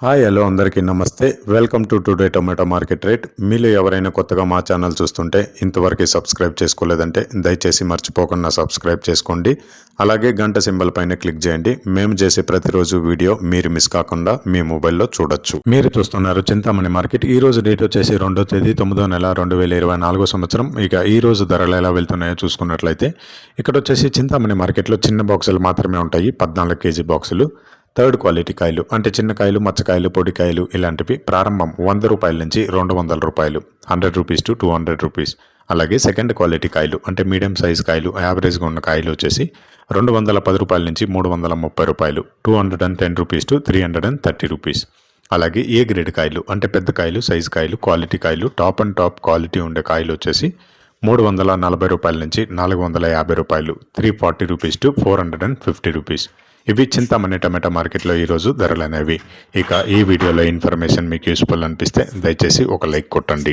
Hi hello అందరికీ నమస్తే. Welcome to today tomato market rate. మీలో ఎవరైనా కొత్తగా మా ఛానల్ చూస్తుంటే ఇంతవరకు సబ్స్క్రైబ్ చేసుకోలేదంటే దయచేసి మర్చిపోకుండా సబ్స్క్రైబ్ చేసుకోండి. అలాగే గంట సింబల్ పైన క్లిక్ చేయండి. మేము చేసే ప్రతిరోజు వీడియో మీరు మిస్ కాకుండా మీ మొబైల్లో చూడొచ్చు. మీరు చూస్తున్నారు చింతామణి మార్కెట్. ఈ రోజు డేట్ వచ్చేసి 2వ తేదీ 9వ నెల 2024 సంవత్సరం. ఇక ఈ రోజు ధరలు ఎలా వెళ్తున్నాయో చూసుకున్నట్లయితే ఇక్కడ వచ్చేసి చింతామణి మార్కెట్లో చిన్న బాక్సులు మాత్రమే ఉంటాయి. 14 కేజీ బాక్సులు. థర్డ్ క్వాలిటీ కాయలు అంటే చిన్న కాయలు, మచ్చకాయలు, పొడికాయలు ఇలాంటివి ప్రారంభం 100 రూపాయల నుంచి 200 రూపాయలు, 100 రూపీస్ టు 200 రూపీస్. అలాగే సెకండ్ క్వాలిటీ కాయలు అంటే మీడియం సైజ్ కాయలు, యావరేజ్గా ఉన్న కాయలు వచ్చేసి 210 రూపాయల నుంచి 330 రూపాయలు, 210 రూపీస్ టు 330 రూపీస్. అలాగే ఏ గ్రేడ్ కాయలు అంటే పెద్ద కాయలు, సైజు కాయలు, క్వాలిటీ కాయలు, టాప్ అండ్ టాప్ క్వాలిటీ ఉండే కాయలు వచ్చేసి 340 రూపాయల నుంచి 450 రూపాయలు, 340 రూపీస్ టు 450 రూపీస్. ఇవి చింతామణి టమాటా మార్కెట్లో ఈరోజు ధరలు అనేవి. ఇక ఈ వీడియోలో ఇన్ఫర్మేషన్ మీకు యూస్ఫుల్ అనిపిస్తే దయచేసి ఒక లైక్ కొట్టండి.